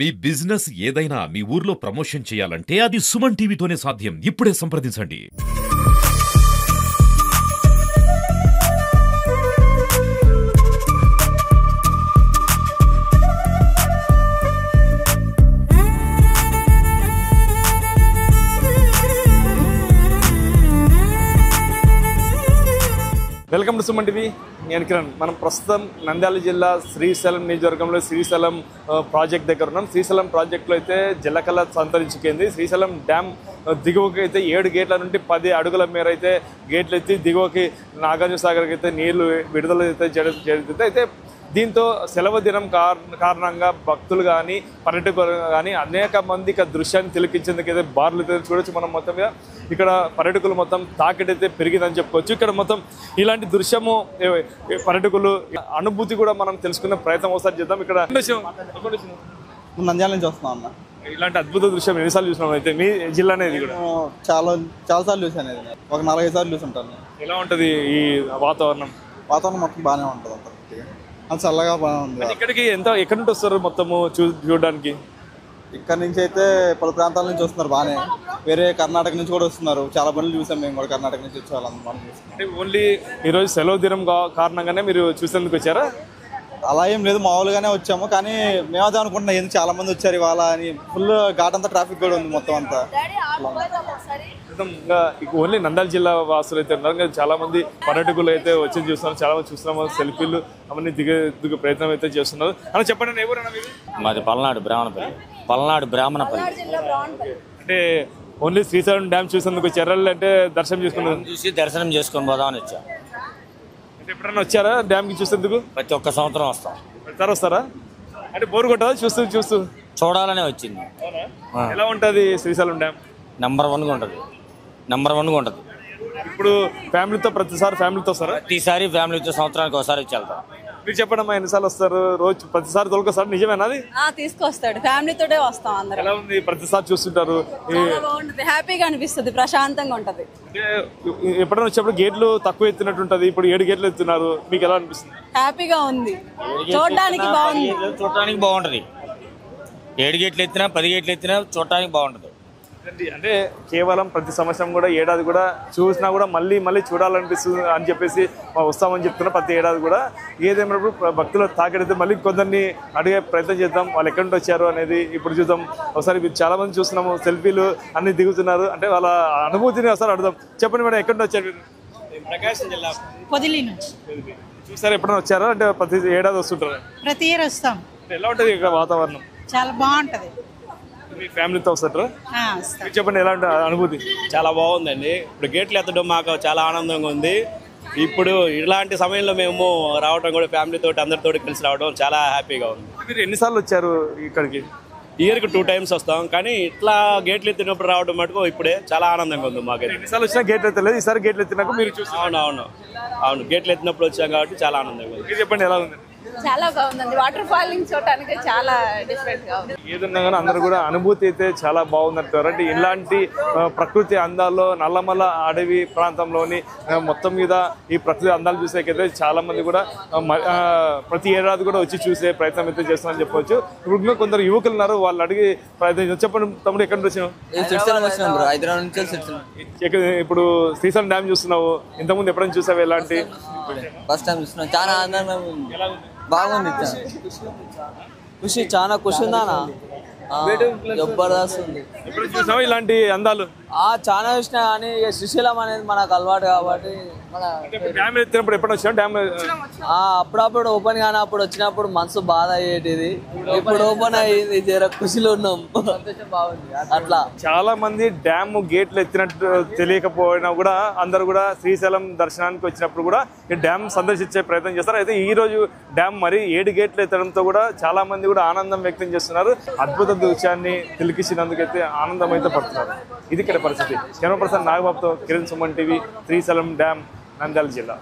మీ business ఏదైనా మీ ఊర్లో promotion చేయాలంటే అది సుమన్ టీవీతోనే సాధ్యం. ఇప్పుడే సంప్రదించండి. Welcome to Suman TV. నేను కిరణ్. మనం ప్రస్తుతం నంద్యాల జిల్లా శ్రీశైలం నియోజకవర్గంలో శ్రీశైలం ప్రాజెక్ట్ దగ్గర ఉన్నాం. శ్రీశైలం ప్రాజెక్టులో అయితే జలకళ సంతరించుకుంది. శ్రీశైలం డ్యామ్ దిగువకి అయితే 7 గేట్ల నుండి 10 అడుగుల మేర అయితే గేట్లు ఎత్తి దిగువకి నాగార్జున సాగర్కి అయితే నీళ్లు విడుదల అయితే జరుగుతుంది. అయితే దీంతో సెలవు దినం కారణంగా భక్తులు కానీ పర్యాటకులు కానీ అనేక మంది ఇక దృశ్యాన్ని తిలకించేందుకు అయితే బార్లు అయితే చూడొచ్చు. మనం మొత్తం మీద ఇక్కడ పర్యాటకులు మొత్తం తాకిడైతే పెరిగిందని చెప్పుకోవచ్చు. ఇక్కడ మొత్తం ఇలాంటి దృశ్యము పర్యాటకులు అనుభూతి కూడా మనం తెలుసుకునే ప్రయత్నం ఒకసారి చేద్దాం. ఇక్కడ నంద్యాల నుంచి వస్తున్నాం అన్న. ఇలాంటి అద్భుత దృశ్యం ఎన్నిసార్లు చూసినాం? అయితే మీ జిల్లా అనేది కూడా చాలా సార్లు చూసాను. ఒక 4-5 సార్లు చూసుంటాను. ఎలా ఉంటుంది ఈ వాతావరణం? వాతావరణం మొత్తం బాగానే ఉంటుంది. అంత అది చల్లగా బాగా ఉంది. ఇక్కడికి ఎక్కడి నుండి వస్తారు మొత్తము చూడడానికి? ఇక్కడ నుంచి అయితే పలు ప్రాంతాల నుంచి వస్తున్నారు. బాగానే వేరే కర్ణాటక నుంచి కూడా వస్తున్నారు. చాలా బండ్లు చూసాం మేము కూడా. కర్ణాటక నుంచి వచ్చే వాళ్ళందరూ చూస్తున్నాం. అంటే ఓన్లీ ఈరోజు సెలవు దినం కారణంగానే మీరు చూసేందుకు వచ్చారా? అలా ఏం లేదు, మామూలుగానే వచ్చాము. కానీ మేము అదే అనుకుంటున్నాం, ఎందుకు చాలా మంది వచ్చారు ఇవాళ అని. ఫుల్ ఘాట్ అంతా ట్రాఫిక్ కూడా ఉంది మొత్తం అంతా. ఓన్లీ నంద్యాల జిల్లా వాసులు అయితే ఉన్నారు. చాలా మంది పర్యాటకులు అయితే వచ్చి చూస్తున్నారు. చాలా మంది చూస్తున్నాము. సెల్ఫీలు అవన్నీ దిగే ప్రయత్నం అయితే చేస్తున్నారు. అని చెప్పండి, ఎవరైనా మాది పల్నాడు బ్రాహ్మణపల్లి. అంటే ఓన్లీ శ్రీశైలం డ్యామ్ చూసేందుకు వచ్చారా, అంటే దర్శనం చేసుకొని పోదామని వచ్చాం. ఎప్పుడైనా వచ్చారా డ్యామ్ కి చూసేందుకు? ప్రతి ఒక్క సంవత్సరం వస్తాం. ప్రతిసారి వస్తారా? అంటే బోర్ కొట్టదా చూస్తూ చూడాలనే వచ్చింది. ఎలా ఉంటుంది శ్రీశైలం డ్యామ్? నెంబర్ వన్ గా ఉంటుంది. ఇప్పుడు ఫ్యామిలీతో ఫ్యామిలీతో వస్తారా? ప్రతిసారి ఫ్యామిలీతో సంవత్సరానికి ఒకసారి వచ్చి వెళ్తాం. మీరు చెప్పండి అమ్మా, ఎన్నిసార్లు వస్తారు? రోజు ప్రతిసారి తోలుకొస్తారు? నిజమేనా అది? తీసుకొస్తాడు. ఫ్యామిలీతోటే వస్తాం అందరం. ఎలా ఉంది? ప్రతిసారి చూస్తుంటారు. హ్యాపీగా అనిపిస్తుంది, ప్రశాంతంగా ఉంటది. ఎప్పుడైనా వచ్చేప్పుడు గేట్లు తక్కువ ఎత్తినట్టుంటది. ఇప్పుడు 7 గేట్లు ఎత్తున్నారు. మీకు ఎలా అనిపిస్తుంది? హ్యాపీగా ఉంది, చూడడానికి బాగుంది. చూడటానికి బాగుంటది. 7 గేట్లు ఎత్తినా 10 గేట్లు ఎత్తినా చూడటానికి బాగుంటది. అంటే కేవలం ప్రతి సంవత్సరం కూడా ఏడాది కూడా చూసినా కూడా మళ్ళీ చూడాలనిపిస్తుంది అని చెప్పేసి వస్తామని చెప్తున్నా. ప్రతి ఏడాది కూడా ఏదేమైనప్పుడు భక్తులు తాకెడితే మళ్ళీ కొందరిని అడిగే ప్రయత్నం చేద్దాం, వాళ్ళు ఎక్కడి నుంచి వచ్చారు అనేది ఇప్పుడు చూద్దాం. ఒకసారి చాలా మంది చూస్తున్నాము, సెల్ఫీలు అన్ని దిగుతున్నారు. అంటే వాళ్ళ అనుభూతిని ఒకసారి అడుగుదాం. చెప్పండి మేడం, ఎక్కడి నుంచి వచ్చారు? ప్రకాశం జిల్లా పొదిలి నుంచి. చూసారు? ఎప్పుడైనా వచ్చారా? అంటే ప్రతి ఏడాది వస్తుంటారు? ప్రతి ఇయర్ వస్తాం. ఎలా ఉంటుంది ఇక్కడ వాతావరణం? చాలా బాగుంటది. మీ ఫ్యామిలీతో వస్తారా? చెప్పండి, ఎలా ఉంటుంది అనుభూతి? చాలా బాగుందండి. ఇప్పుడు గేట్లు ఎత్తడం మాకు చాలా ఆనందంగా ఉంది. ఇప్పుడు ఇలాంటి సమయంలో మేము రావడం కూడా ఫ్యామిలీతో అందరితో కలిసి రావడం చాలా హ్యాపీగా ఉంది. మీరు ఎన్నిసార్లు వచ్చారు ఇక్కడికి? ఇయర్కి 2 టైమ్స్ వస్తాం. కానీ ఇట్లా గేట్లు ఎత్తినప్పుడు రావడం మటుకు ఇప్పుడే చాలా ఆనందంగా ఉంది మాకు. ఎన్నిసార్లు వచ్చినా గేట్లు ఎత్తలేదు, ఈసారి గేట్లు ఎత్తినాక మీరు చూసి? అవును గేట్లు ఎత్తినప్పుడు వచ్చాం కాబట్టి చాలా ఆనందంగా ఉంది. మీరు చెప్పండి, ఎలా ఉంది? చాలా బాగుందండి. వాటర్ ఫాలింగ్ చూడటానికి చాలా డిఫరెంట్ గా ఉంది. ఏదన్నా కానీ అందరూ కూడా అనుభూతి అయితే చాలా బాగుందంటారు. అంటే ఇలాంటి ప్రకృతి అందాల్లో నల్లమల్ల అడవి ప్రాంతంలోని మొత్తం మీద ఈ ప్రకృతి అందాలు చూసేకైతే చాలా మంది కూడా ప్రతి ఏడాది కూడా వచ్చి చూసే ప్రయత్నం అయితే చేస్తున్నారని చెప్పవచ్చు. ఇప్పుడు కొందరు యువకులు ఉన్నారు, వాళ్ళు అడిగి ప్రయత్నం. చెప్పండి తమ్ముడు, ఎక్కడి నుంచి వచ్చావు? ఇప్పుడు శ్రీశైలం డ్యామ్ చూస్తున్నావు, ఇంతకుముందు ఎప్పుడైనా చూసావు? ఎలాంటి? ఫస్ట్ టైం చూస్తున్నాం. చాలా ఆనందంగా బాగుంది. ఖుషి, చాలా ఖుషి ఉందా? జబర్దస్త్ ఉంది. ఎప్పుడు చూసావు ఇలాంటి అందాలు? చాలా చూసినా కానీ శ్రీశైలం అనేది మనకు అలవాటు కాబట్టి. డ్యామ్ ఎత్తినప్పుడు ఎప్పుడు వచ్చా? డ్యామ్ అప్పుడప్పుడు ఓపెన్ కానప్పుడు వచ్చినప్పుడు మనసు బాధ అయ్యేటిది. ఇప్పుడు ఓపెన్ అయ్యింది, జర ఖుషిలో ఉన్నాం. బాగుంది. అట్లా చాలా మంది డ్యామ్ గేట్లు ఎత్తినట్టు తెలియకపోయినా కూడా అందరు కూడా శ్రీశైలం దర్శనానికి వచ్చినప్పుడు కూడా ఈ డ్యామ్ సందర్శించే ప్రయత్నం చేస్తారు. అయితే ఈ రోజు డ్యామ్ మరి 7 గేట్లు ఎత్తడంతో కూడా చాలా మంది కూడా ఆనందం వ్యక్తం చేస్తున్నారు. అద్భుత దృశ్యాన్ని తిలకించినందుకైతే ఆనందం అయితే పడుతున్నారు. ఇది ఇక్కడ పరిస్థితి. కెమెరా పర్సన్ నాగబాబుతో కిరణ్, సుమన్ టీవీ, శ్రీశైలం డ్యామ్, నంద్యాల జిల్లా.